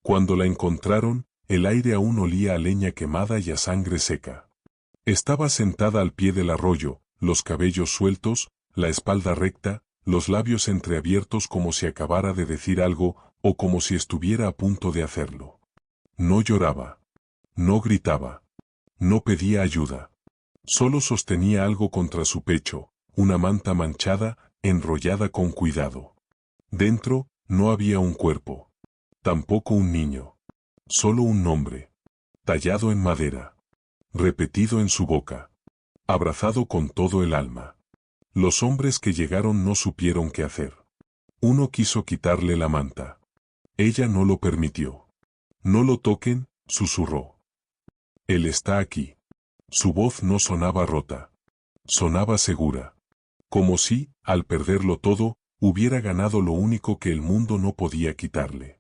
Cuando la encontraron, el aire aún olía a leña quemada y a sangre seca. Estaba sentada al pie del arroyo, los cabellos sueltos, la espalda recta, los labios entreabiertos como si acabara de decir algo o como si estuviera a punto de hacerlo. No lloraba. No gritaba. No pedía ayuda. Solo sostenía algo contra su pecho, una manta manchada, enrollada con cuidado. Dentro, no había un cuerpo. Tampoco un niño. Solo un nombre. Tallado en madera. Repetido en su boca. Abrazado con todo el alma. Los hombres que llegaron no supieron qué hacer. Uno quiso quitarle la manta. Ella no lo permitió. No lo toquen, susurró. Él está aquí. Su voz no sonaba rota. Sonaba segura. Como si, al perderlo todo, hubiera ganado lo único que el mundo no podía quitarle.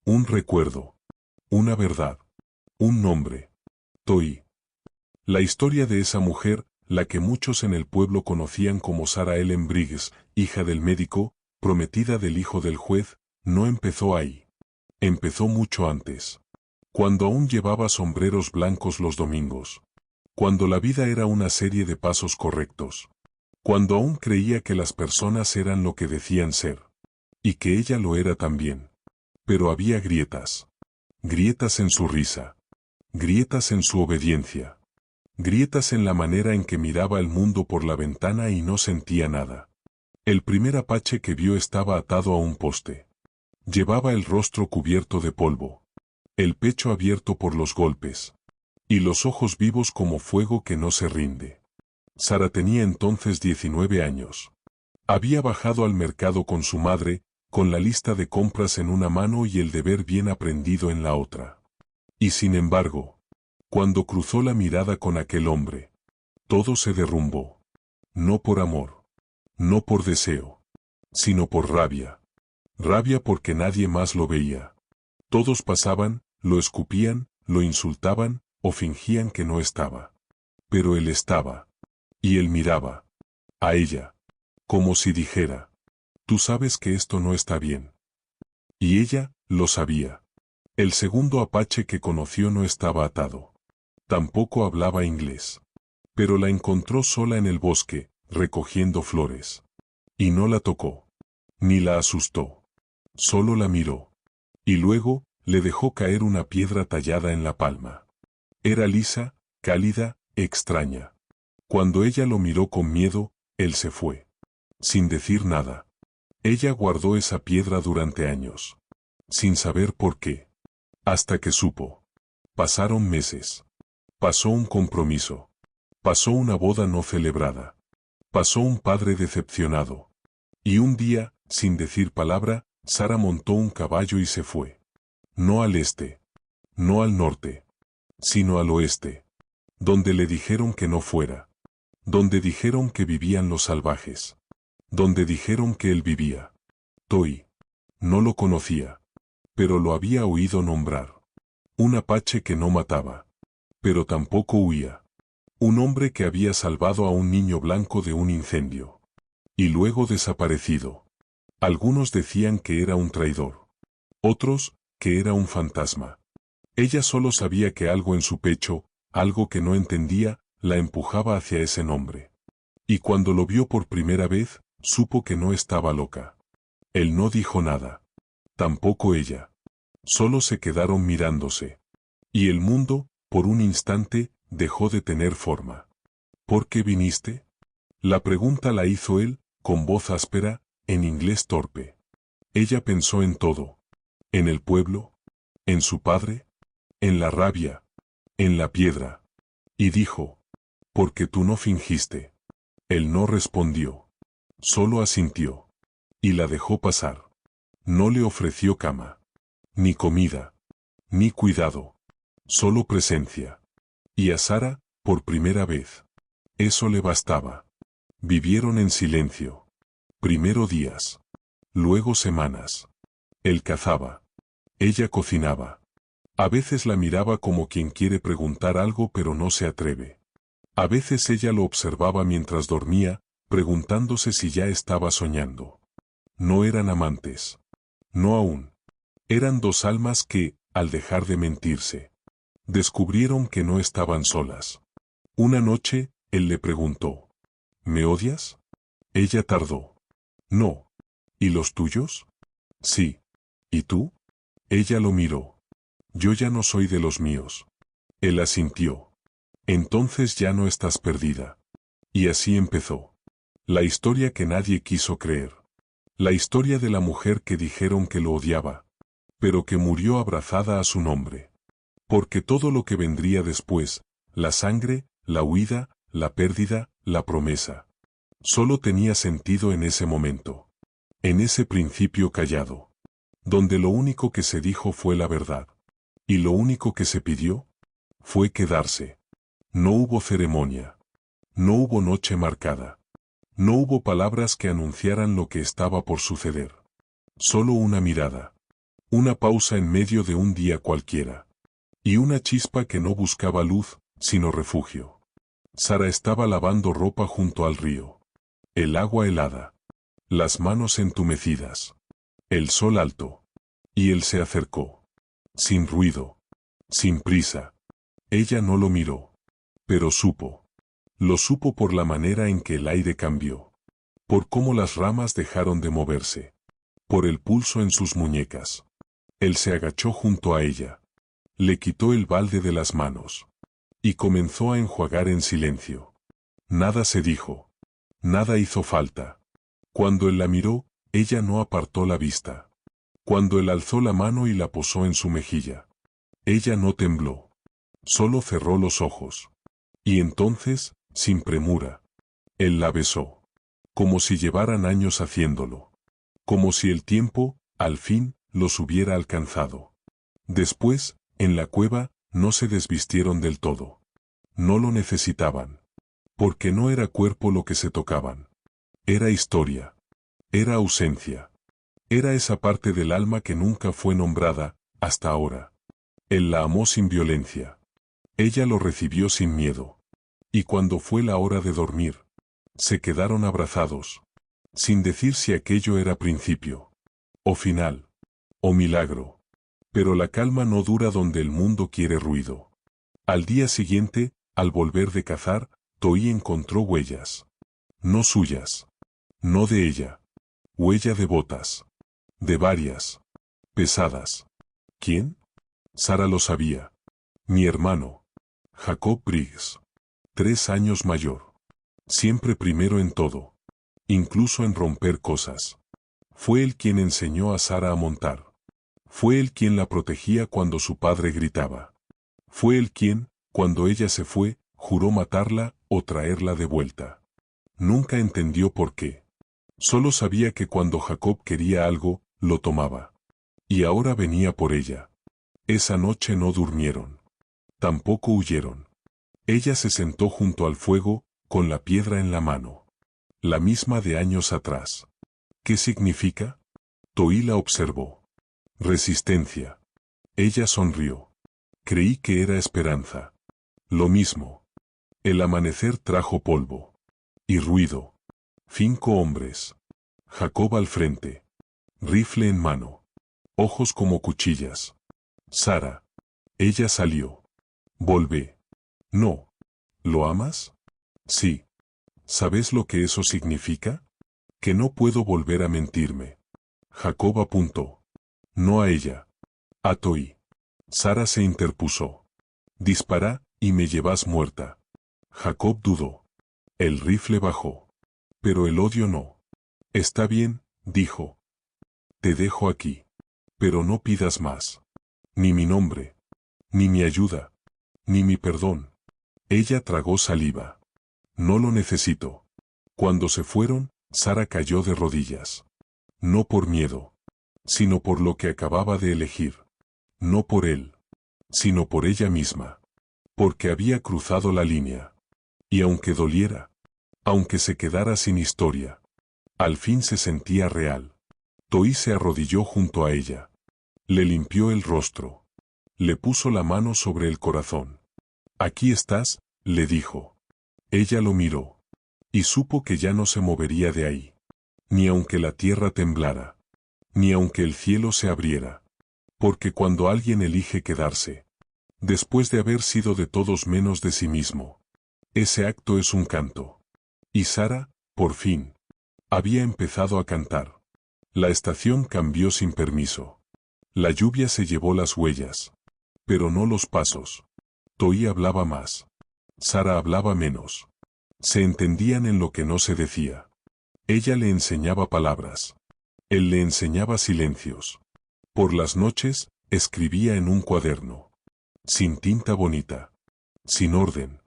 Un recuerdo. Una verdad. Un nombre. Toi. La historia de esa mujer, la que muchos en el pueblo conocían como Sarah Ellen Briggs, hija del médico, prometida del hijo del juez, no empezó ahí. Empezó mucho antes. Cuando aún llevaba sombreros blancos los domingos. Cuando la vida era una serie de pasos correctos. Cuando aún creía que las personas eran lo que decían ser. Y que ella lo era también. Pero había grietas. Grietas en su risa. Grietas en su obediencia. Grietas en la manera en que miraba el mundo por la ventana y no sentía nada. El primer apache que vio estaba atado a un poste. Llevaba el rostro cubierto de polvo. El pecho abierto por los golpes. Y los ojos vivos como fuego que no se rinde. Sara tenía entonces 19 años. Había bajado al mercado con su madre, con la lista de compras en una mano y el deber bien aprendido en la otra. Y sin embargo, cuando cruzó la mirada con aquel hombre, todo se derrumbó. No por amor. No por deseo. Sino por rabia. Rabia porque nadie más lo veía. Todos pasaban, lo escupían, lo insultaban, o fingían que no estaba. Pero él estaba. Y él miraba. A ella. Como si dijera. Tú sabes que esto no está bien. Y ella, lo sabía. El segundo apache que conoció no estaba atado. Tampoco hablaba inglés. Pero la encontró sola en el bosque, recogiendo flores. Y no la tocó. Ni la asustó. Solo la miró. Y luego, le dejó caer una piedra tallada en la palma. Era lisa, cálida, extraña. Cuando ella lo miró con miedo, él se fue. Sin decir nada. Ella guardó esa piedra durante años. Sin saber por qué. Hasta que supo. Pasaron meses. Pasó un compromiso. Pasó una boda no celebrada. Pasó un padre decepcionado. Y un día, sin decir palabra, Sara montó un caballo y se fue. No al este. No al norte. Sino al oeste. Donde le dijeron que no fuera. Donde dijeron que vivían los salvajes. Donde dijeron que él vivía. Toi. No lo conocía. Pero lo había oído nombrar. Un apache que no mataba. Pero tampoco huía. Un hombre que había salvado a un niño blanco de un incendio. Y luego desaparecido. Algunos decían que era un traidor. Otros, que era un fantasma. Ella solo sabía que algo en su pecho, algo que no entendía, la empujaba hacia ese nombre. Y cuando lo vio por primera vez, supo que no estaba loca. Él no dijo nada. Tampoco ella. Solo se quedaron mirándose. Y el mundo, por un instante, dejó de tener forma. ¿Por qué viniste? La pregunta la hizo él, con voz áspera, en inglés torpe. Ella pensó en todo. En el pueblo. En su padre. En la rabia. En la piedra. Y dijo. Porque tú no fingiste. Él no respondió. Solo asintió. Y la dejó pasar. No le ofreció cama. Ni comida. Ni cuidado. Solo presencia. Y a Sara, por primera vez. Eso le bastaba. Vivieron en silencio. Primero días. Luego semanas. Él cazaba. Ella cocinaba. A veces la miraba como quien quiere preguntar algo pero no se atreve. A veces ella lo observaba mientras dormía, preguntándose si ya estaba soñando. No eran amantes. No aún. Eran dos almas que, al dejar de mentirse. Descubrieron que no estaban solas. Una noche, él le preguntó, ¿me odias? Ella tardó. No. ¿Y los tuyos? Sí. ¿Y tú? Ella lo miró. Yo ya no soy de los míos. Él asintió. Entonces ya no estás perdida. Y así empezó. La historia que nadie quiso creer. La historia de la mujer que dijeron que lo odiaba, pero que murió abrazada a su nombre. Porque todo lo que vendría después, la sangre, la huida, la pérdida, la promesa, solo tenía sentido en ese momento. En ese principio callado. Donde lo único que se dijo fue la verdad. Y lo único que se pidió fue quedarse. No hubo ceremonia. No hubo noche marcada. No hubo palabras que anunciaran lo que estaba por suceder. Solo una mirada. Una pausa en medio de un día cualquiera. Y una chispa que no buscaba luz, sino refugio. Sara estaba lavando ropa junto al río. El agua helada. Las manos entumecidas. El sol alto. Y él se acercó. Sin ruido. Sin prisa. Ella no lo miró. Pero supo. Lo supo por la manera en que el aire cambió. Por cómo las ramas dejaron de moverse. Por el pulso en sus muñecas. Él se agachó junto a ella. Le quitó el balde de las manos. Y comenzó a enjuagar en silencio. Nada se dijo. Nada hizo falta. Cuando él la miró, ella no apartó la vista. Cuando él alzó la mano y la posó en su mejilla. Ella no tembló. Solo cerró los ojos. Y entonces, sin premura, él la besó. Como si llevaran años haciéndolo. Como si el tiempo, al fin, los hubiera alcanzado. Después, en la cueva, no se desvistieron del todo. No lo necesitaban. Porque no era cuerpo lo que se tocaban. Era historia. Era ausencia. Era esa parte del alma que nunca fue nombrada, hasta ahora. Él la amó sin violencia. Ella lo recibió sin miedo. Y cuando fue la hora de dormir, se quedaron abrazados, sin decir si aquello era principio, o final, o milagro. Pero la calma no dura donde el mundo quiere ruido. Al día siguiente, al volver de cazar, Toi encontró huellas. No suyas. No de ella. Huella de botas. De varias. Pesadas. ¿Quién? Sara lo sabía. Mi hermano. Jacob Briggs. 3 años mayor. Siempre primero en todo. Incluso en romper cosas. Fue él quien enseñó a Sara a montar. Fue él quien la protegía cuando su padre gritaba. Fue él quien, cuando ella se fue, juró matarla o traerla de vuelta. Nunca entendió por qué. Solo sabía que cuando Jacob quería algo, lo tomaba. Y ahora venía por ella. Esa noche no durmieron. Tampoco huyeron. Ella se sentó junto al fuego, con la piedra en la mano. La misma de años atrás. ¿Qué significa? Toi la observó. Resistencia. Ella sonrió. Creí que era esperanza. Lo mismo. El amanecer trajo polvo. Y ruido. 5 hombres. Jacob al frente. Rifle en mano. Ojos como cuchillas. Sara. Ella salió. Volvé. No. ¿Lo amas? Sí. ¿Sabes lo que eso significa? Que no puedo volver a mentirme. Jacob apuntó. No a ella. A Toi. Sara se interpuso. Dispara, y me llevas muerta. Jacob dudó. El rifle bajó. Pero el odio no. Está bien, dijo. Te dejo aquí. Pero no pidas más. Ni mi nombre. Ni mi ayuda. Ni mi perdón. Ella tragó saliva. No lo necesito. Cuando se fueron, Sara cayó de rodillas. No por miedo. Sino por lo que acababa de elegir. No por él. Sino por ella misma. Porque había cruzado la línea. Y aunque doliera. Aunque se quedara sin historia. Al fin se sentía real. Toi se arrodilló junto a ella. Le limpió el rostro. Le puso la mano sobre el corazón. Aquí estás, le dijo. Ella lo miró. Y supo que ya no se movería de ahí. Ni aunque la tierra temblara. Ni aunque el cielo se abriera. Porque cuando alguien elige quedarse, después de haber sido de todos menos de sí mismo, ese acto es un canto. Y Sara, por fin, había empezado a cantar. La estación cambió sin permiso. La lluvia se llevó las huellas, pero no los pasos. Toí hablaba más. Sara hablaba menos. Se entendían en lo que no se decía. Ella le enseñaba palabras. Él le enseñaba silencios. Por las noches, escribía en un cuaderno. Sin tinta bonita. Sin orden.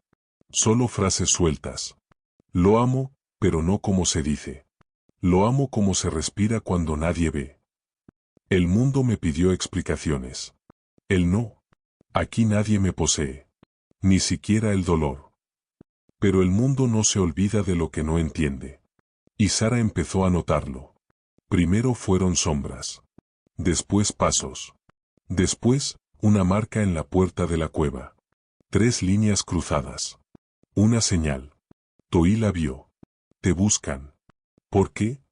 Solo frases sueltas. Lo amo, pero no como se dice. Lo amo como se respira cuando nadie ve. El mundo me pidió explicaciones. Él no. Aquí nadie me posee. Ni siquiera el dolor. Pero el mundo no se olvida de lo que no entiende. Y Sara empezó a notarlo. Primero fueron sombras. Después pasos. Después, una marca en la puerta de la cueva. 3 líneas cruzadas. Una señal. Toí la vio. Te buscan. ¿Por qué?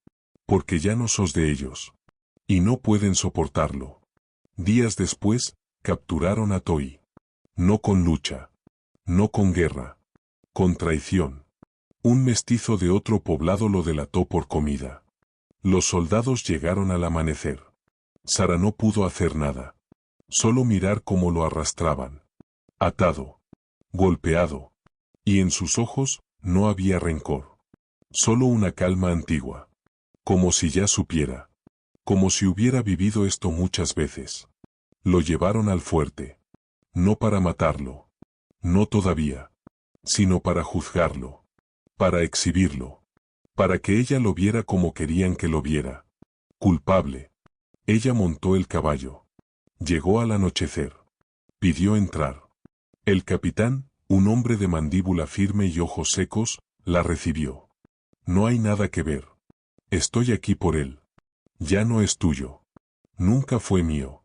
Porque ya no sos de ellos. Y no pueden soportarlo. Días después, capturaron a Toí. No con lucha. No con guerra. Con traición. Un mestizo de otro poblado lo delató por comida. Los soldados llegaron al amanecer. Sara no pudo hacer nada. Solo mirar cómo lo arrastraban. Atado. Golpeado. Y en sus ojos, no había rencor. Solo una calma antigua. Como si ya supiera. Como si hubiera vivido esto muchas veces. Lo llevaron al fuerte. No para matarlo. No todavía. Sino para juzgarlo. Para exhibirlo. Para que ella lo viera como querían que lo viera. Culpable. Ella montó el caballo. Llegó al anochecer. Pidió entrar. El capitán, un hombre de mandíbula firme y ojos secos, la recibió. No hay nada que ver. Estoy aquí por él. Ya no es tuyo. Nunca fue mío.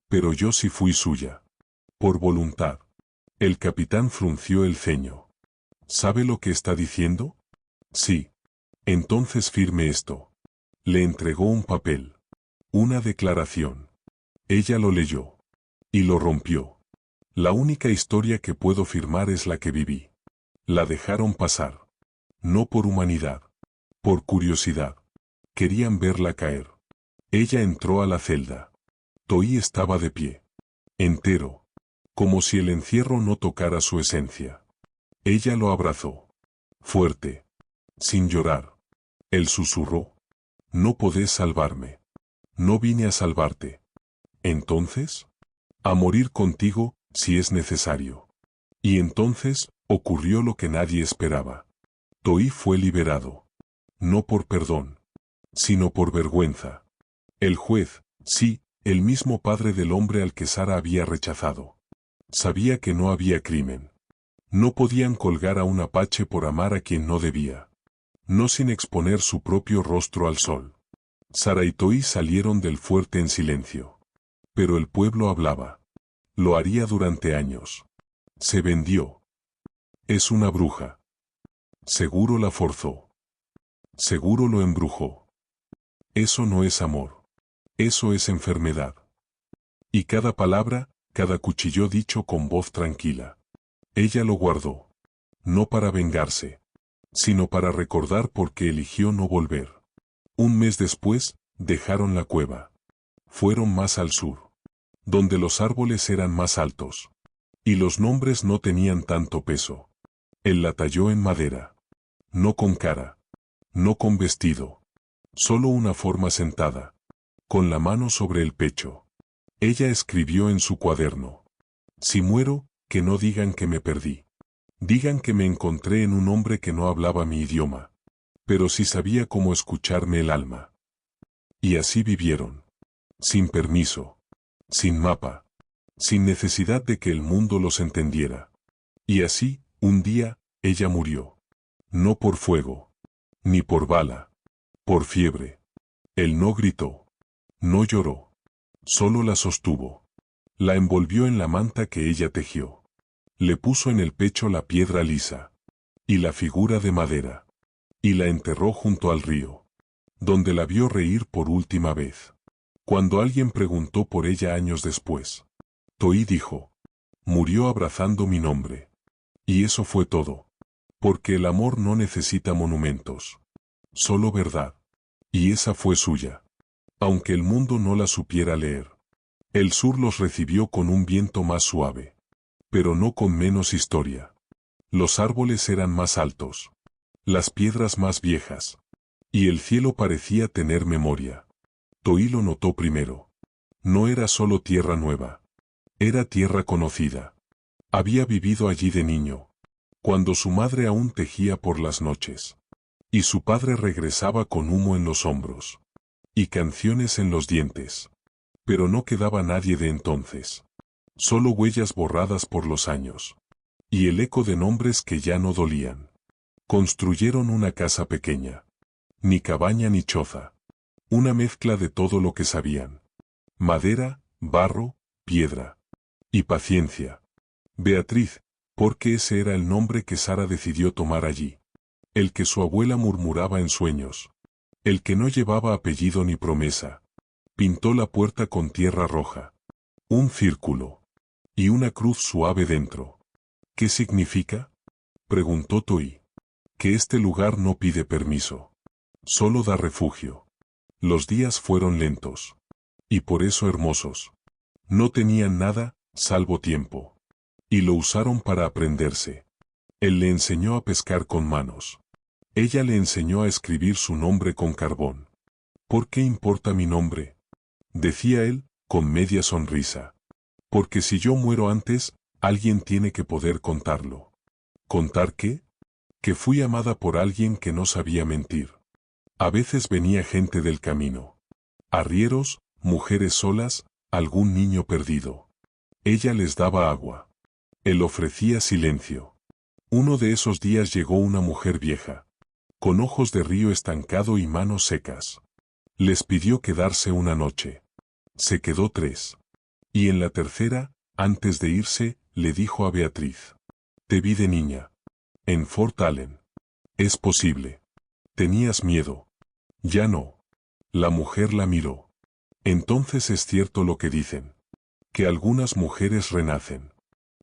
Pero yo sí fui suya. Por voluntad. El capitán frunció el ceño. ¿Sabe lo que está diciendo? Sí. Entonces firme esto. Le entregó un papel. Una declaración. Ella lo leyó. Y lo rompió. La única historia que puedo firmar es la que viví. La dejaron pasar. No por humanidad. Por curiosidad. Querían verla caer. Ella entró a la celda. Toí estaba de pie. Entero. Como si el encierro no tocara su esencia. Ella lo abrazó. Fuerte. Sin llorar. Él susurró. No podés salvarme. No vine a salvarte. ¿Entonces? A morir contigo, si es necesario. Y entonces, ocurrió lo que nadie esperaba. Toí fue liberado. No por perdón. Sino por vergüenza. El juez, sí, el mismo padre del hombre al que Sara había rechazado. Sabía que no había crimen. No podían colgar a un apache por amar a quien no debía. No sin exponer su propio rostro al sol. Sara y Toí salieron del fuerte en silencio. Pero el pueblo hablaba. Lo haría durante años. Se vendió. Es una bruja. Seguro la forzó. Seguro lo embrujó. Eso no es amor. Eso es enfermedad. Y cada palabra, cada cuchillo dicho con voz tranquila. Ella lo guardó. No para vengarse. Sino para recordar por qué eligió no volver. Un mes después, dejaron la cueva. Fueron más al sur. Donde los árboles eran más altos. Y los nombres no tenían tanto peso. Él la talló en madera. No con cara. No con vestido. Solo una forma sentada. Con la mano sobre el pecho. Ella escribió en su cuaderno. Si muero, que no digan que me perdí. Digan que me encontré en un hombre que no hablaba mi idioma. Pero sí sabía cómo escucharme el alma. Y así vivieron. Sin permiso. Sin mapa. Sin necesidad de que el mundo los entendiera. Y así, un día, ella murió. No por fuego. Ni por bala. Por fiebre. Él no gritó. No lloró. Solo la sostuvo. La envolvió en la manta que ella tejió. Le puso en el pecho la piedra lisa. Y la figura de madera. Y la enterró junto al río. Donde la vio reír por última vez. Cuando alguien preguntó por ella años después, Toí dijo, murió abrazando mi nombre. Y eso fue todo. Porque el amor no necesita monumentos. Solo verdad. Y esa fue suya. Aunque el mundo no la supiera leer. El sur los recibió con un viento más suave. Pero no con menos historia. Los árboles eran más altos. Las piedras más viejas. Y el cielo parecía tener memoria. Toí lo notó primero. No era solo tierra nueva. Era tierra conocida. Había vivido allí de niño. Cuando su madre aún tejía por las noches. Y su padre regresaba con humo en los hombros. Y canciones en los dientes. Pero no quedaba nadie de entonces. Solo huellas borradas por los años. Y el eco de nombres que ya no dolían. Construyeron una casa pequeña. Ni cabaña ni choza. Una mezcla de todo lo que sabían. Madera, barro, piedra. Y paciencia. Beatriz, porque ese era el nombre que Sara decidió tomar allí. El que su abuela murmuraba en sueños. El que no llevaba apellido ni promesa. Pintó la puerta con tierra roja. Un círculo. Y una cruz suave dentro. ¿Qué significa? Preguntó Toí. Que este lugar no pide permiso. Solo da refugio. Los días fueron lentos. Y por eso hermosos. No tenían nada, salvo tiempo. Y lo usaron para aprenderse. Él le enseñó a pescar con manos. Ella le enseñó a escribir su nombre con carbón. ¿Por qué importa mi nombre? Decía él, con media sonrisa. Porque si yo muero antes, alguien tiene que poder contarlo. ¿Contar qué? Que fui amada por alguien que no sabía mentir. A veces venía gente del camino. Arrieros, mujeres solas, algún niño perdido. Ella les daba agua. Él ofrecía silencio. Uno de esos días llegó una mujer vieja. Con ojos de río estancado y manos secas. Les pidió quedarse una noche. Se quedó 3. Y en la tercera, antes de irse, le dijo a Beatriz. Te vi de niña. En Fort Allen. Es posible. Tenías miedo. Ya no. La mujer la miró. Entonces es cierto lo que dicen. Que algunas mujeres renacen.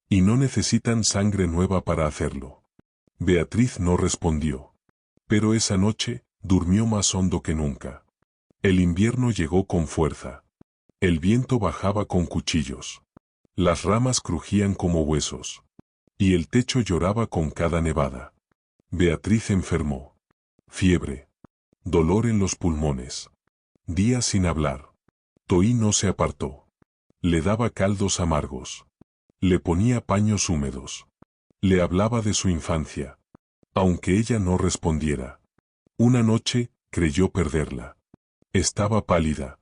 Y no necesitan sangre nueva para hacerlo. Beatriz no respondió. Pero esa noche, durmió más hondo que nunca. El invierno llegó con fuerza. El viento bajaba con cuchillos. Las ramas crujían como huesos. Y el techo lloraba con cada nevada. Beatriz enfermó. Fiebre. Dolor en los pulmones. Días sin hablar. Toí no se apartó. Le daba caldos amargos. Le ponía paños húmedos. Le hablaba de su infancia. Aunque ella no respondiera. Una noche, creyó perderla. Estaba pálida.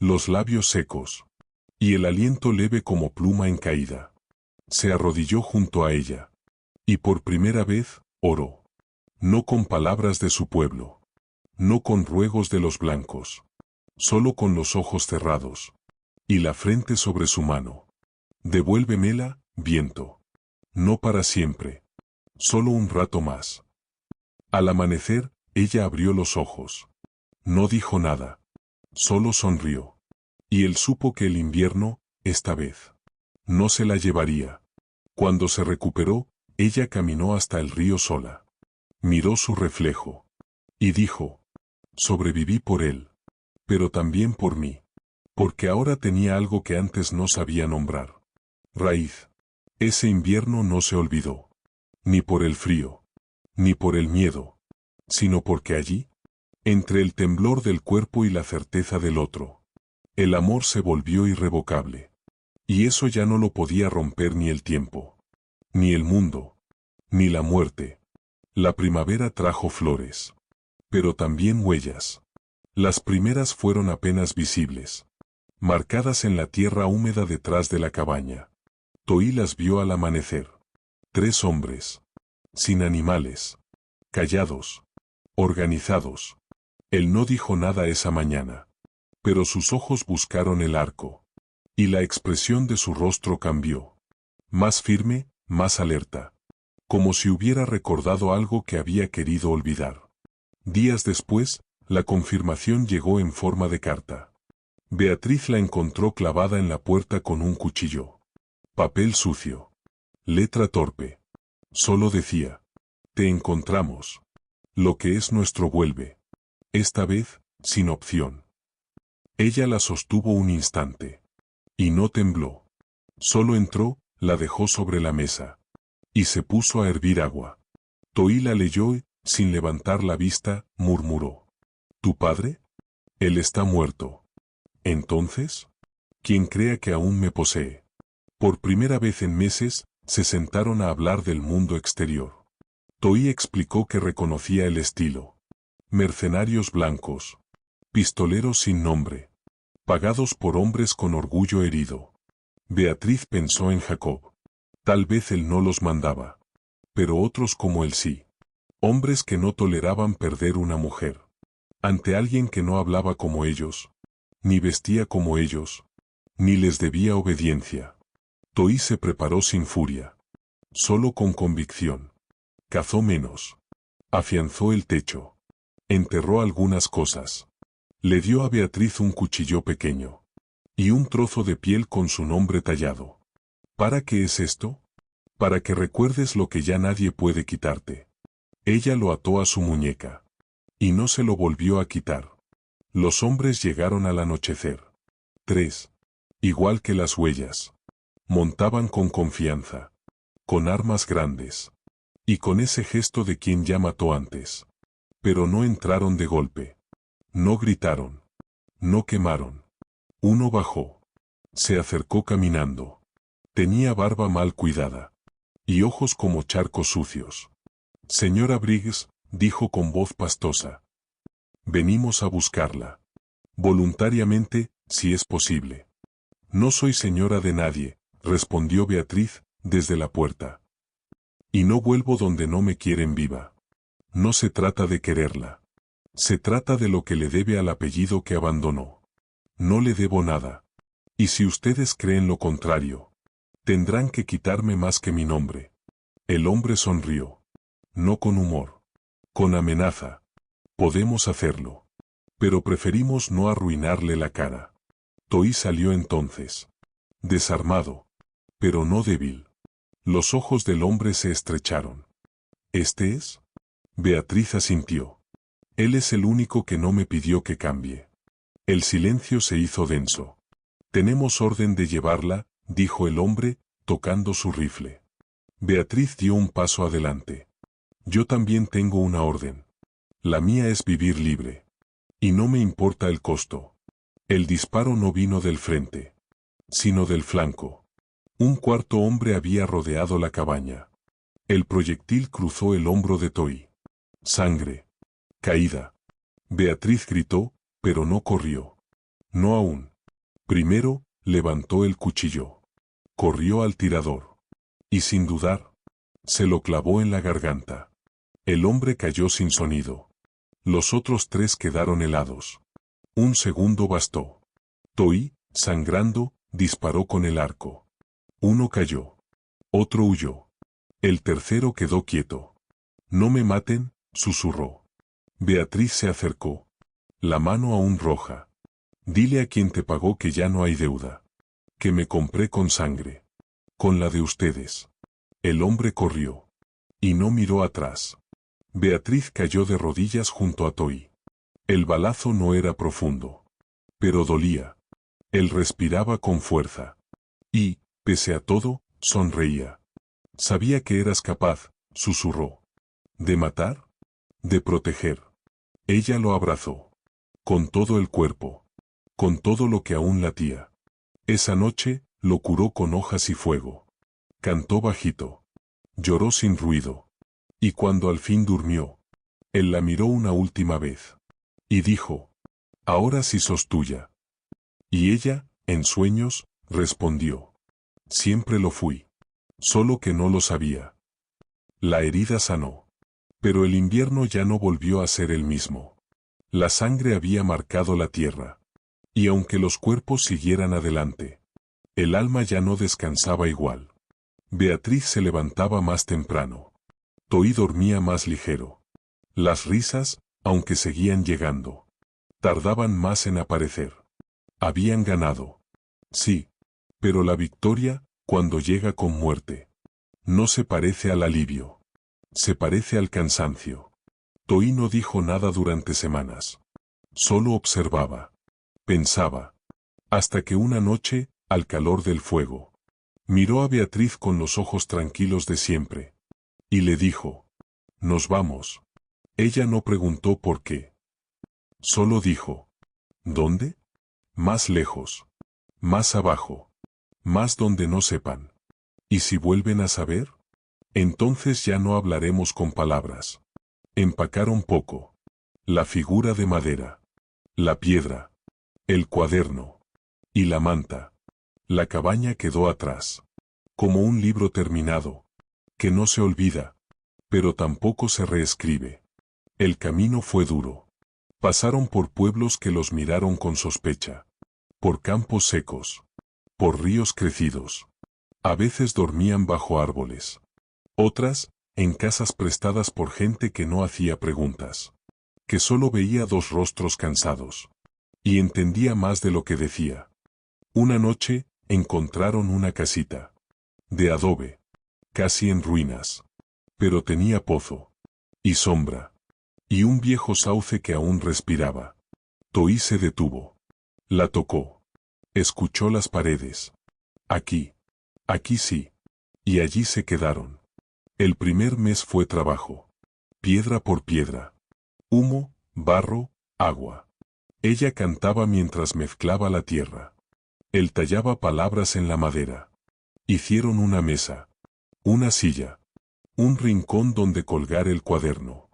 Los labios secos. Y el aliento leve como pluma en caída. Se arrodilló junto a ella. Y por primera vez, oró. No con palabras de su pueblo. No con ruegos de los blancos. Solo con los ojos cerrados. Y la frente sobre su mano. Devuélvemela, viento. No para siempre. Solo un rato más. Al amanecer, ella abrió los ojos. No dijo nada. Solo sonrió. Y él supo que el invierno, esta vez, no se la llevaría. Cuando se recuperó, ella caminó hasta el río sola. Miró su reflejo. Y dijo, sobreviví por él. Pero también por mí. Porque ahora tenía algo que antes no sabía nombrar. Raíz. Ese invierno no se olvidó. Ni por el frío. Ni por el miedo. Sino porque allí, entre el temblor del cuerpo y la certeza del otro, el amor se volvió irrevocable. Y eso ya no lo podía romper ni el tiempo. Ni el mundo. Ni la muerte. La primavera trajo flores. Pero también huellas. Las primeras fueron apenas visibles. Marcadas en la tierra húmeda detrás de la cabaña. Toí las vio al amanecer. 3 hombres. Sin animales. Callados. Organizados. Él no dijo nada esa mañana. Pero sus ojos buscaron el arco. Y la expresión de su rostro cambió. Más firme, más alerta. Como si hubiera recordado algo que había querido olvidar. Días después, la confirmación llegó en forma de carta. Beatriz la encontró clavada en la puerta con un cuchillo. Papel sucio. Letra torpe. Solo decía: te encontramos. Lo que es nuestro vuelve. Esta vez, sin opción. Ella la sostuvo un instante. Y no tembló. Solo entró, la dejó sobre la mesa. Y se puso a hervir agua. Toí la leyó y, sin levantar la vista, murmuró: ¿tu padre? Él está muerto. Entonces, quien crea que aún me posee. Por primera vez en meses, se sentaron a hablar del mundo exterior. Toí explicó que reconocía el estilo. Mercenarios blancos. Pistoleros sin nombre. Pagados por hombres con orgullo herido. Beatriz pensó en Jacob. Tal vez él no los mandaba. Pero otros como él sí. Hombres que no toleraban perder una mujer. Ante alguien que no hablaba como ellos. Ni vestía como ellos. Ni les debía obediencia. Toí se preparó sin furia. Solo con convicción. Cazó menos. Afianzó el techo. Enterró algunas cosas. Le dio a Beatriz un cuchillo pequeño. Y un trozo de piel con su nombre tallado. ¿Para qué es esto? Para que recuerdes lo que ya nadie puede quitarte. Ella lo ató a su muñeca. Y no se lo volvió a quitar. Los hombres llegaron al anochecer. 3. Igual que las huellas. Montaban con confianza. Con armas grandes. Y con ese gesto de quien ya mató antes. Pero no entraron de golpe. No gritaron. No quemaron. Uno bajó. Se acercó caminando. Tenía barba mal cuidada. Y ojos como charcos sucios. Señora Briggs, dijo con voz pastosa. Venimos a buscarla. Voluntariamente, si es posible. No soy señora de nadie, respondió Beatriz, desde la puerta. Y no vuelvo donde no me quieren viva. No se trata de quererla. Se trata de lo que le debe al apellido que abandonó. No le debo nada. Y si ustedes creen lo contrario, tendrán que quitarme más que mi nombre. El hombre sonrió. No con humor. Con amenaza. Podemos hacerlo. Pero preferimos no arruinarle la cara. Toí salió entonces. Desarmado. Pero no débil. Los ojos del hombre se estrecharon. ¿Este es? Beatriz asintió. Él es el único que no me pidió que cambie. El silencio se hizo denso. Tenemos orden de llevarla, dijo el hombre, tocando su rifle. Beatriz dio un paso adelante. Yo también tengo una orden. La mía es vivir libre. Y no me importa el costo. El disparo no vino del frente, sino del flanco. Un cuarto hombre había rodeado la cabaña. El proyectil cruzó el hombro de Toí. Sangre. Caída. Beatriz gritó, pero no corrió. No aún. Primero, levantó el cuchillo. Corrió al tirador. Y sin dudar, se lo clavó en la garganta. El hombre cayó sin sonido. Los otros 3 quedaron helados. Un segundo bastó. Toí, sangrando, disparó con el arco. Uno cayó. Otro huyó. El tercero quedó quieto. No me maten, susurró. Beatriz se acercó. La mano aún roja. Dile a quien te pagó que ya no hay deuda. Que me compré con sangre. Con la de ustedes. El hombre corrió. Y no miró atrás. Beatriz cayó de rodillas junto a Toí. El balazo no era profundo. Pero dolía. Él respiraba con fuerza. Y, pese a todo, sonreía. Sabía que eras capaz, susurró. ¿De matar? De proteger. Ella lo abrazó. Con todo el cuerpo. Con todo lo que aún latía. Esa noche, lo curó con hojas y fuego. Cantó bajito. Lloró sin ruido. Y cuando al fin durmió, él la miró una última vez. Y dijo, ahora sí sos tuya. Y ella, en sueños, respondió. Siempre lo fui. Solo que no lo sabía. La herida sanó. Pero el invierno ya no volvió a ser el mismo. La sangre había marcado la tierra. Y aunque los cuerpos siguieran adelante, el alma ya no descansaba igual. Beatriz se levantaba más temprano. Toí dormía más ligero. Las risas, aunque seguían llegando, tardaban más en aparecer. Habían ganado. Sí. Pero la victoria, cuando llega con muerte, no se parece al alivio. Se parece al cansancio. Toí no dijo nada durante semanas. Solo observaba. Pensaba. Hasta que una noche, al calor del fuego, miró a Beatriz con los ojos tranquilos de siempre. Y le dijo: «Nos vamos». Ella no preguntó por qué. Solo dijo: «¿Dónde?» «Más lejos. Más abajo. Más donde no sepan». «¿Y si vuelven a saber?» «Entonces ya no hablaremos con palabras». Empacaron poco. La figura de madera. La piedra. El cuaderno. Y la manta. La cabaña quedó atrás. Como un libro terminado, que no se olvida, pero tampoco se reescribe. El camino fue duro. Pasaron por pueblos que los miraron con sospecha. Por campos secos. Por ríos crecidos. A veces dormían bajo árboles. Otras, en casas prestadas por gente que no hacía preguntas. Que solo veía dos rostros cansados. Y entendía más de lo que decía. Una noche, encontraron una casita. De adobe. Casi en ruinas. Pero tenía pozo. Y sombra. Y un viejo sauce que aún respiraba. Toí se detuvo. La tocó. Escuchó las paredes. Aquí. Aquí sí. Y allí se quedaron. El primer mes fue trabajo. Piedra por piedra. Humo, barro, agua. Ella cantaba mientras mezclaba la tierra. Él tallaba palabras en la madera. Hicieron una mesa. Una silla. Un rincón donde colgar el cuaderno.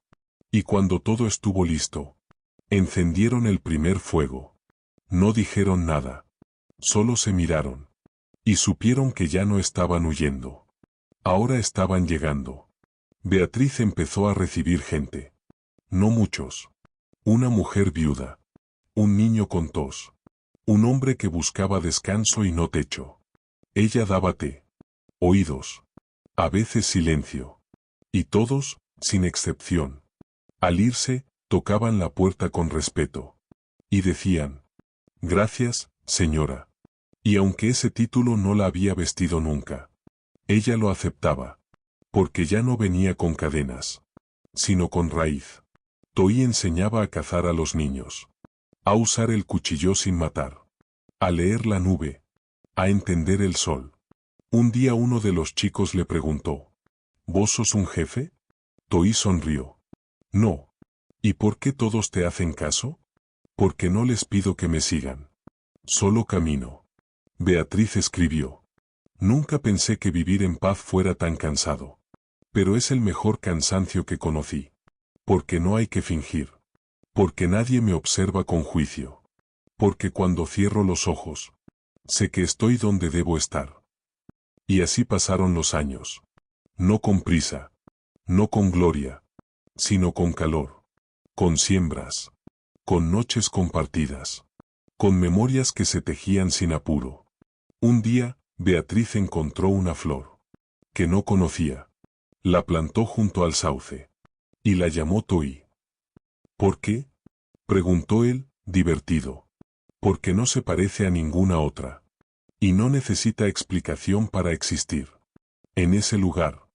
Y cuando todo estuvo listo, encendieron el primer fuego. No dijeron nada. Solo se miraron. Y supieron que ya no estaban huyendo. Ahora estaban llegando. Beatriz empezó a recibir gente. No muchos. Una mujer viuda. Un niño con tos. Un hombre que buscaba descanso y no techo. Ella daba té. Oídos. A veces silencio. Y todos, sin excepción, al irse, tocaban la puerta con respeto. Y decían: «Gracias, señora». Y aunque ese título no la había vestido nunca, ella lo aceptaba. Porque ya no venía con cadenas, sino con raíz. Toí enseñaba a cazar a los niños. A usar el cuchillo sin matar. A leer la nube. A entender el sol. Un día uno de los chicos le preguntó: «¿Vos sos un jefe?» Toí sonrió. «No». «¿Y por qué todos te hacen caso?» «Porque no les pido que me sigan. Solo camino». Beatriz escribió: «Nunca pensé que vivir en paz fuera tan cansado. Pero es el mejor cansancio que conocí. Porque no hay que fingir. Porque nadie me observa con juicio. Porque cuando cierro los ojos, sé que estoy donde debo estar». Y así pasaron los años. No con prisa. No con gloria. Sino con calor. Con siembras. Con noches compartidas. Con memorias que se tejían sin apuro. Un día, Beatriz encontró una flor. Que no conocía. La plantó junto al sauce. Y la llamó Toí. «¿Por qué?», preguntó él, divertido. «Porque no se parece a ninguna otra. Y no necesita explicación para existir. En ese lugar.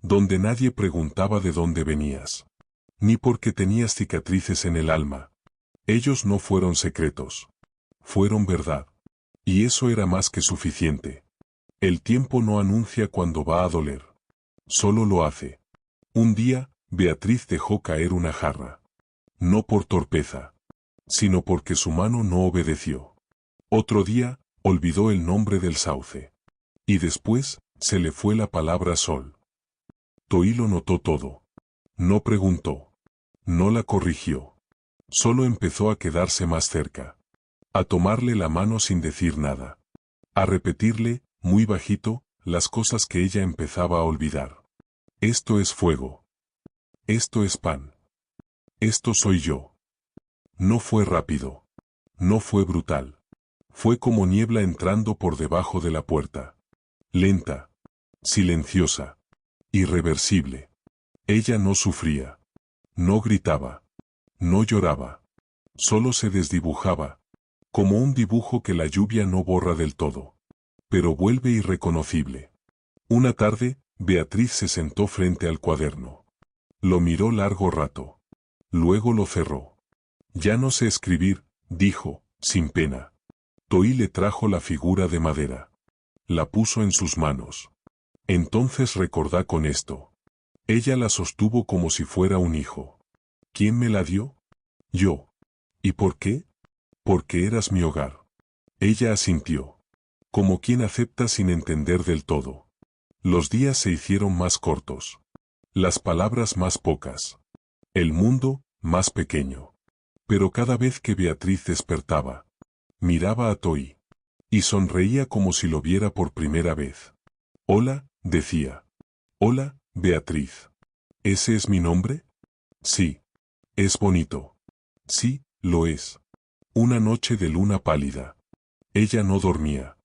Donde nadie preguntaba de dónde venías. Ni porque tenías cicatrices en el alma. Ellos no fueron secretos. Fueron verdad. Y eso era más que suficiente. El tiempo no anuncia cuando va a doler. Solo lo hace». Un día, Beatriz dejó caer una jarra. No por torpeza. Sino porque su mano no obedeció. Otro día, olvidó el nombre del sauce. Y después, se le fue la palabra sol. Toí lo notó todo. No preguntó. No la corrigió. Solo empezó a quedarse más cerca. A tomarle la mano sin decir nada. A repetirle, muy bajito, las cosas que ella empezaba a olvidar. «Esto es fuego. Esto es pan. Esto soy yo». No fue rápido. No fue brutal. Fue como niebla entrando por debajo de la puerta. Lenta. Silenciosa. Irreversible. Ella no sufría. No gritaba. No lloraba. Solo se desdibujaba. como un dibujo que la lluvia no borra del todo, pero vuelve irreconocible. Una tarde, Beatriz se sentó frente al cuaderno. Lo miró largo rato. Luego lo cerró. Ya no sé escribir, dijo, sin pena. Toí le trajo la figura de madera. La puso en sus manos. Entonces recordá con esto. Ella la sostuvo como si fuera un hijo. ¿Quién me la dio? Yo. ¿Y por qué? Porque eras mi hogar. Ella asintió. Como quien acepta sin entender del todo. Los días se hicieron más cortos. Las palabras más pocas. El mundo, más pequeño. Pero cada vez que Beatriz despertaba, miraba a Toí. Y sonreía como si lo viera por primera vez. Hola, decía. Hola, Beatriz. ¿Ese es mi nombre? Sí. Es bonito. Sí, lo es. Una noche de luna pálida. Ella no dormía.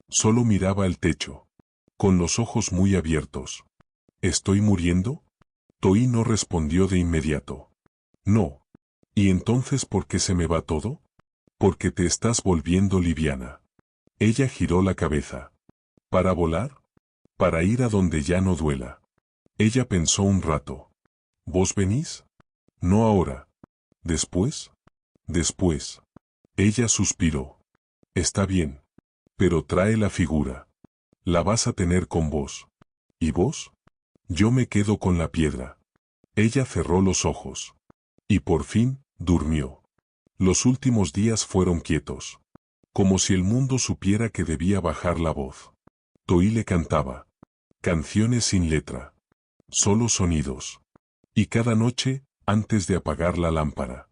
Solo miraba el techo. Con los ojos muy abiertos. ¿Estoy muriendo? Toí no respondió de inmediato. No. ¿Y entonces por qué se me va todo? Porque te estás volviendo liviana. Ella giró la cabeza. ¿Para volar? Para ir a donde ya no duela. Ella pensó un rato. ¿Vos venís? No ahora. ¿Después? Después. Ella suspiró. Está bien. Pero trae la figura. La vas a tener con vos. ¿Y vos? Yo me quedo con la piedra. Ella cerró los ojos. Y por fin, durmió. Los últimos días fueron quietos. Como si el mundo supiera que debía bajar la voz. Toí le cantaba. Canciones sin letra. Solo sonidos. Y cada noche, antes de apagar la lámpara,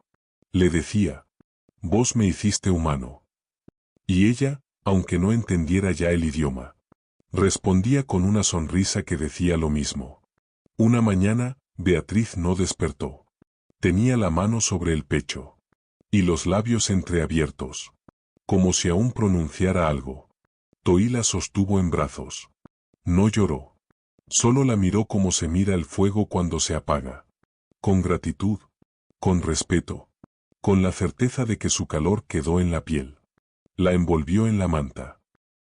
le decía, vos me hiciste humano. Y ella, aunque no entendiera ya el idioma, respondía con una sonrisa que decía lo mismo. Una mañana, Beatriz no despertó. Tenía la mano sobre el pecho. Y los labios entreabiertos. Como si aún pronunciara algo. Toí la sostuvo en brazos. No lloró. Solo la miró como se mira el fuego cuando se apaga. Con gratitud. Con respeto. Con la certeza de que su calor quedó en la piel. La envolvió en la manta.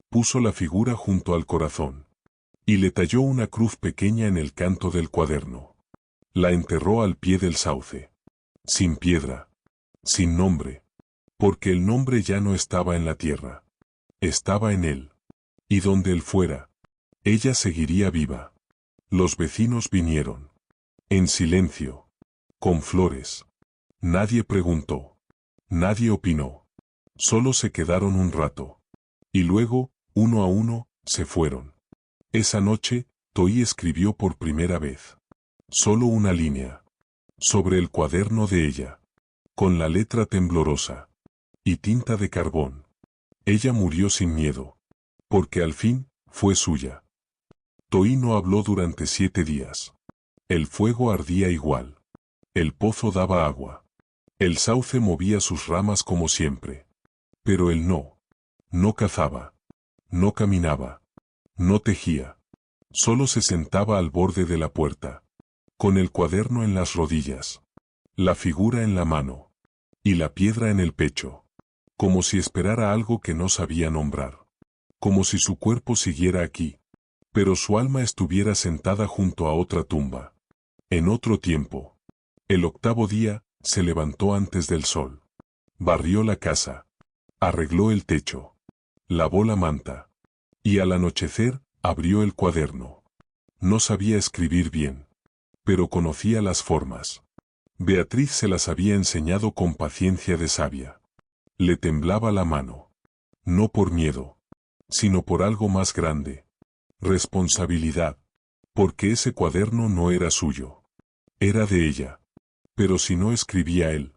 Puso la figura junto al corazón. Y le talló una cruz pequeña en el canto del cuaderno. La enterró al pie del sauce. Sin piedra. Sin nombre. Porque el nombre ya no estaba en la tierra. Estaba en él. Y donde él fuera, ella seguiría viva. Los vecinos vinieron. En silencio. Con flores. Nadie preguntó. Nadie opinó. Solo se quedaron un rato. Y luego, uno a uno, se fueron. Esa noche, Toí escribió por primera vez. Solo una línea. Sobre el cuaderno de ella. Con la letra temblorosa. Y tinta de carbón. Ella murió sin miedo. Porque al fin, fue suya. Toí no habló durante 7 días. El fuego ardía igual. El pozo daba agua. El sauce movía sus ramas como siempre. Pero él no. No cazaba. No caminaba. No tejía. Solo se sentaba al borde de la puerta. Con el cuaderno en las rodillas. La figura en la mano. Y la piedra en el pecho. Como si esperara algo que no sabía nombrar. Como si su cuerpo siguiera aquí. Pero su alma estuviera sentada junto a otra tumba. En otro tiempo. El 8º día, se levantó antes del sol. Barrió la casa. Arregló el techo. Lavó la manta. Y al anochecer, abrió el cuaderno. No sabía escribir bien. Pero conocía las formas. Beatriz se las había enseñado con paciencia de sabia. Le temblaba la mano. No por miedo. Sino por algo más grande. Responsabilidad. Porque ese cuaderno no era suyo. Era de ella. Pero si no escribía él.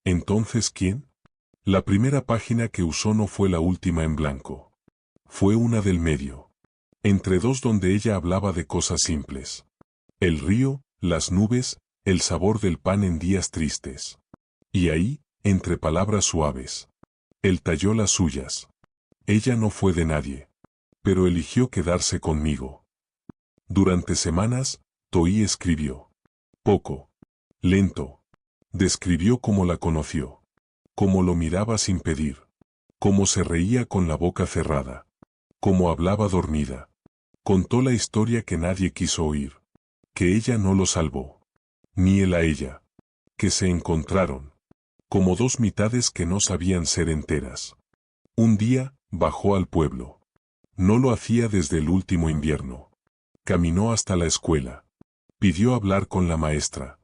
¿Entonces quién? La primera página que usó no fue la última en blanco. Fue una del medio. Entre dos donde ella hablaba de cosas simples. El río, las nubes, el sabor del pan en días tristes. Y ahí, entre palabras suaves. Él talló las suyas. Ella no fue de nadie. Pero eligió quedarse conmigo. Durante semanas, Toí escribió. Poco. Lento. Describió cómo la conoció. Cómo lo miraba sin pedir. Cómo se reía con la boca cerrada. Cómo hablaba dormida. Contó la historia que nadie quiso oír. Que ella no lo salvó. Ni él a ella. Que se encontraron. Como dos mitades que no sabían ser enteras. Un día, bajó al pueblo. No lo hacía desde el último invierno. Caminó hasta la escuela. Pidió hablar con la maestra.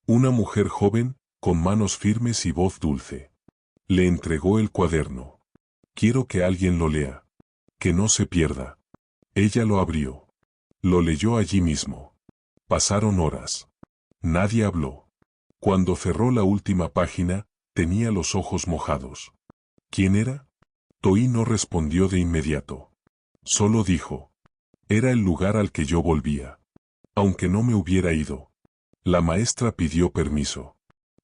Una mujer joven, con manos firmes y voz dulce. Le entregó el cuaderno. Quiero que alguien lo lea. Que no se pierda. Ella lo abrió. Lo leyó allí mismo. Pasaron horas. Nadie habló. Cuando cerró la última página, tenía los ojos mojados. ¿Quién era? Toí no respondió de inmediato. Solo dijo. Era el lugar al que yo volvía. Aunque no me hubiera ido. La maestra pidió permiso.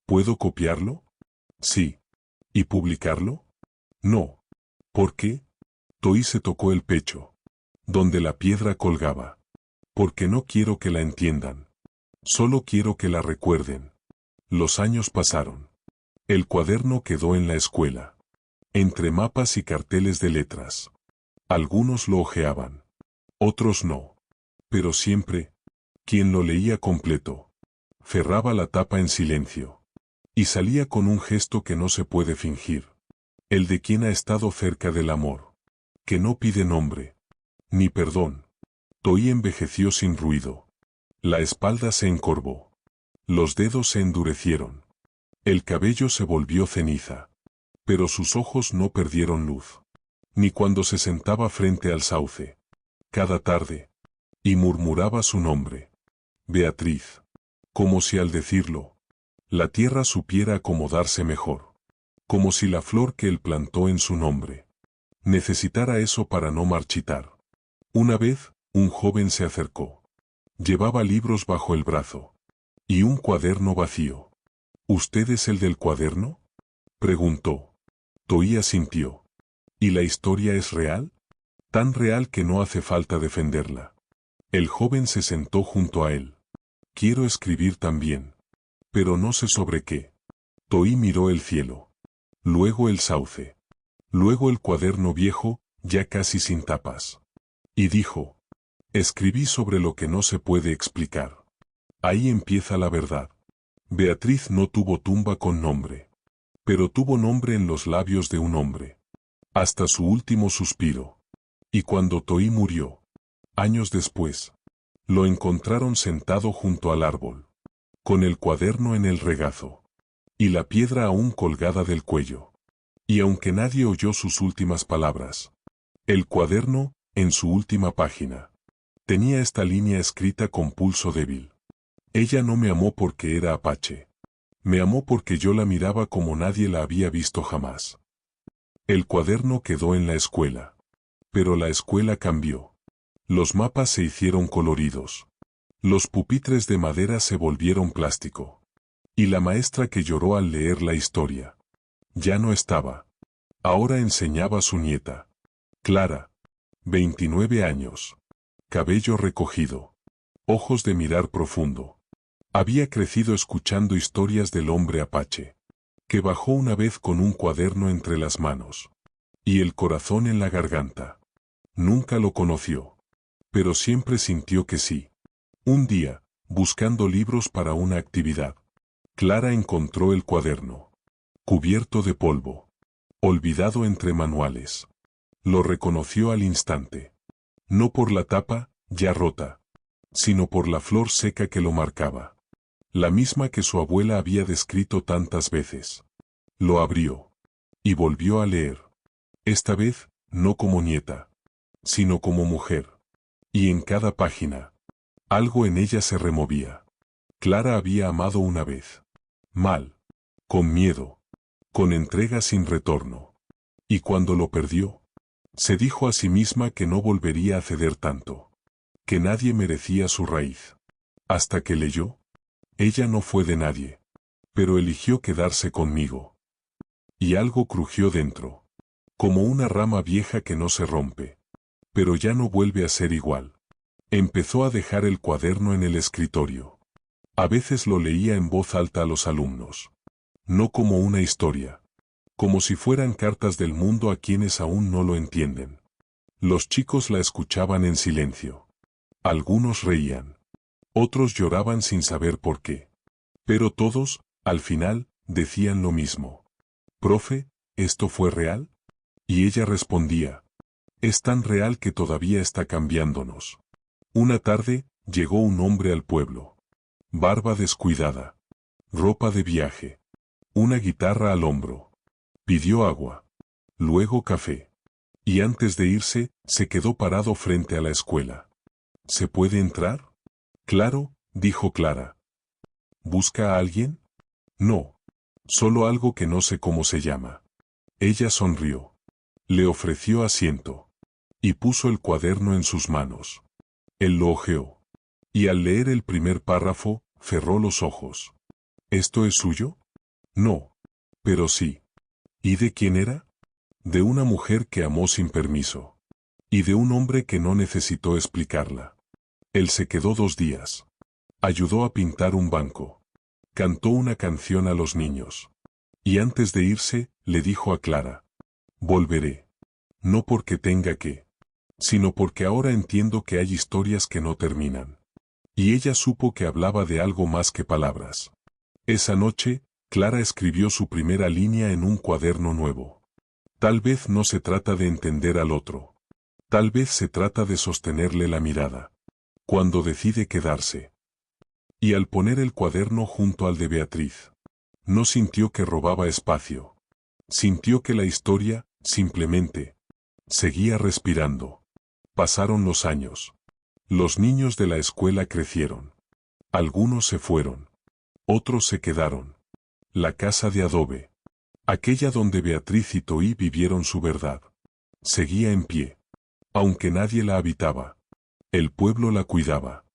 ¿Puedo copiarlo? Sí. ¿Y publicarlo? No. ¿Por qué? Toí se tocó el pecho. Donde la piedra colgaba. Porque no quiero que la entiendan. Solo quiero que la recuerden. Los años pasaron. El cuaderno quedó en la escuela. Entre mapas y carteles de letras. Algunos lo hojeaban. Otros no. Pero siempre, quien lo leía completo, cerraba la tapa en silencio. Y salía con un gesto que no se puede fingir. El de quien ha estado cerca del amor. Que no pide nombre. Ni perdón. Toí envejeció sin ruido. La espalda se encorvó. Los dedos se endurecieron. El cabello se volvió ceniza. Pero sus ojos no perdieron luz. Ni cuando se sentaba frente al sauce. Cada tarde. Y murmuraba su nombre. Beatriz. Como si al decirlo, la tierra supiera acomodarse mejor. Como si la flor que él plantó en su nombre necesitara eso para no marchitar. Una vez, un joven se acercó. Llevaba libros bajo el brazo. Y un cuaderno vacío. ¿Usted es el del cuaderno? Preguntó. Toí asintió. ¿Y la historia es real? Tan real que no hace falta defenderla. El joven se sentó junto a él. Quiero escribir también. Pero no sé sobre qué. Toí miró el cielo. Luego el sauce. Luego el cuaderno viejo, ya casi sin tapas. Y dijo. Escribí sobre lo que no se puede explicar. Ahí empieza la verdad. Beatriz no tuvo tumba con nombre. Pero tuvo nombre en los labios de un hombre. Hasta su último suspiro. Y cuando Toí murió, años después, lo encontraron sentado junto al árbol, con el cuaderno en el regazo, y la piedra aún colgada del cuello. Y aunque nadie oyó sus últimas palabras, el cuaderno, en su última página, tenía esta línea escrita con pulso débil. Ella no me amó porque era apache. Me amó porque yo la miraba como nadie la había visto jamás. El cuaderno quedó en la escuela. Pero la escuela cambió. Los mapas se hicieron coloridos. Los pupitres de madera se volvieron plástico. Y la maestra que lloró al leer la historia ya no estaba. Ahora enseñaba a su nieta. Clara. 29 años. Cabello recogido. Ojos de mirar profundo. Había crecido escuchando historias del hombre apache, que bajó una vez con un cuaderno entre las manos. Y el corazón en la garganta. Nunca lo conoció. Pero siempre sintió que sí. Un día, buscando libros para una actividad, Clara encontró el cuaderno. Cubierto de polvo. Olvidado entre manuales. Lo reconoció al instante. No por la tapa, ya rota, sino por la flor seca que lo marcaba. La misma que su abuela había descrito tantas veces. Lo abrió. Y volvió a leer. Esta vez, no como nieta, sino como mujer. Y en cada página, algo en ella se removía. Clara había amado una vez. Mal. Con miedo. Con entrega sin retorno. Y cuando lo perdió, se dijo a sí misma que no volvería a ceder tanto. Que nadie merecía su raíz. Hasta que leyó. Ella no fue de nadie. Pero eligió quedarse conmigo. Y algo crujió dentro. Como una rama vieja que no se rompe. Pero ya no vuelve a ser igual. Empezó a dejar el cuaderno en el escritorio. A veces lo leía en voz alta a los alumnos. No como una historia, como si fueran cartas del mundo a quienes aún no lo entienden. Los chicos la escuchaban en silencio. Algunos reían. Otros lloraban sin saber por qué. Pero todos, al final, decían lo mismo. «Profe, ¿esto fue real?» Y ella respondía, «Es tan real que todavía está cambiándonos». Una tarde, llegó un hombre al pueblo. Barba descuidada. Ropa de viaje. Una guitarra al hombro. Pidió agua. Luego café. Y antes de irse, se quedó parado frente a la escuela. «¿Se puede entrar?» «Claro», dijo Clara. «¿Busca a alguien?» «No. Solo algo que no sé cómo se llama». Ella sonrió. Le ofreció asiento. Y puso el cuaderno en sus manos. Él lo hojeó. Y al leer el primer párrafo, cerró los ojos. «¿Esto es suyo?» «No. Pero sí». «¿Y de quién era?» «De una mujer que amó sin permiso. Y de un hombre que no necesitó explicarla». Él se quedó 2 días. Ayudó a pintar un banco. Cantó una canción a los niños. Y antes de irse, le dijo a Clara, «Volveré. No porque tenga que, sino porque ahora entiendo que hay historias que no terminan». Y ella supo que hablaba de algo más que palabras. Esa noche, Clara escribió su primera línea en un cuaderno nuevo. Tal vez no se trata de entender al otro. Tal vez se trata de sostenerle la mirada. Cuando decide quedarse. Y al poner el cuaderno junto al de Beatriz, no sintió que robaba espacio. Sintió que la historia, simplemente, seguía respirando. Pasaron los años. Los niños de la escuela crecieron. Algunos se fueron. Otros se quedaron. La casa de adobe, aquella donde Beatriz y Toí vivieron su verdad, seguía en pie. Aunque nadie la habitaba. El pueblo la cuidaba.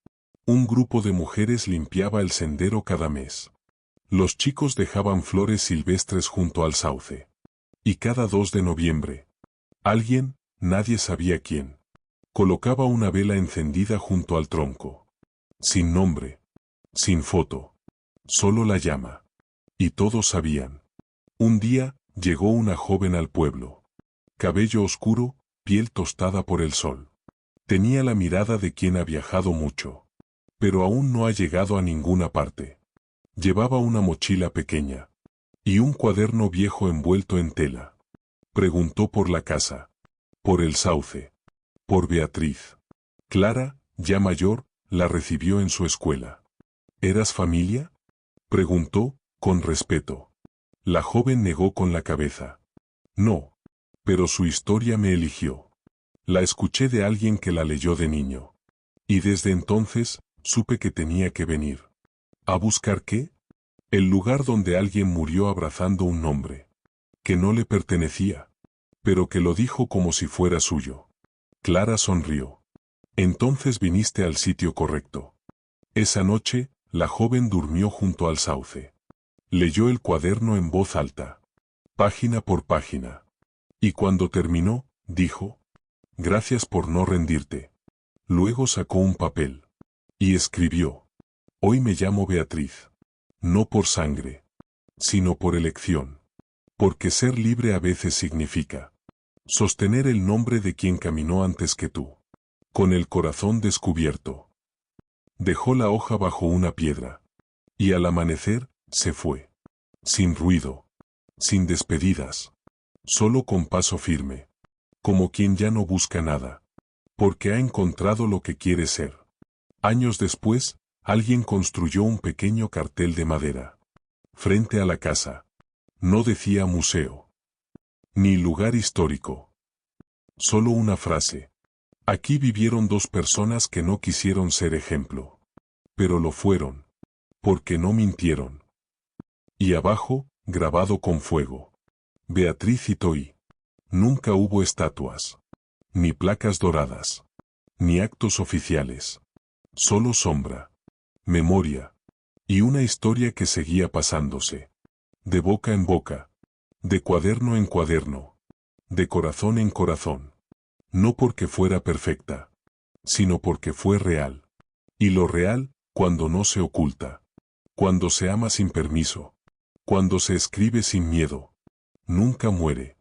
Un grupo de mujeres limpiaba el sendero cada mes. Los chicos dejaban flores silvestres junto al sauce. Y cada 2 de noviembre, alguien, nadie sabía quién, colocaba una vela encendida junto al tronco. Sin nombre. Sin foto. Solo la llama. Y todos sabían. Un día, llegó una joven al pueblo. Cabello oscuro, piel tostada por el sol. Tenía la mirada de quien ha viajado mucho. Pero aún no ha llegado a ninguna parte. Llevaba una mochila pequeña. Y un cuaderno viejo envuelto en tela. Preguntó por la casa. Por el sauce. Por Beatriz. Clara, ya mayor, la recibió en su escuela. ¿Eras familia?, preguntó, con respeto. La joven negó con la cabeza. No. Pero su historia me eligió. La escuché de alguien que la leyó de niño. Y desde entonces, supe que tenía que venir. ¿A buscar qué? El lugar donde alguien murió abrazando un nombre. Que no le pertenecía. Pero que lo dijo como si fuera suyo. Clara sonrió. Entonces viniste al sitio correcto. Esa noche, la joven durmió junto al sauce. Leyó el cuaderno en voz alta. Página por página. Y cuando terminó, dijo, «Gracias por no rendirte». Luego sacó un papel. Y escribió, «Hoy me llamo Beatriz. No por sangre, sino por elección. Porque ser libre a veces significa sostener el nombre de quien caminó antes que tú. Con el corazón descubierto». Dejó la hoja bajo una piedra. Y al amanecer, se fue. Sin ruido. Sin despedidas. Solo con paso firme. Como quien ya no busca nada. Porque ha encontrado lo que quiere ser. Años después, alguien construyó un pequeño cartel de madera. Frente a la casa. No decía museo. Ni lugar histórico. Solo una frase. Aquí vivieron 2 personas que no quisieron ser ejemplo. Pero lo fueron. Porque no mintieron. Y abajo, grabado con fuego. Beatriz y Toí. Nunca hubo estatuas. Ni placas doradas. Ni actos oficiales. Solo sombra. Memoria. Y una historia que seguía pasándose. De boca en boca. De cuaderno en cuaderno. De corazón en corazón. No porque fuera perfecta. Sino porque fue real. Y lo real, cuando no se oculta. Cuando se ama sin permiso. Cuando se escribe sin miedo. nunca muere.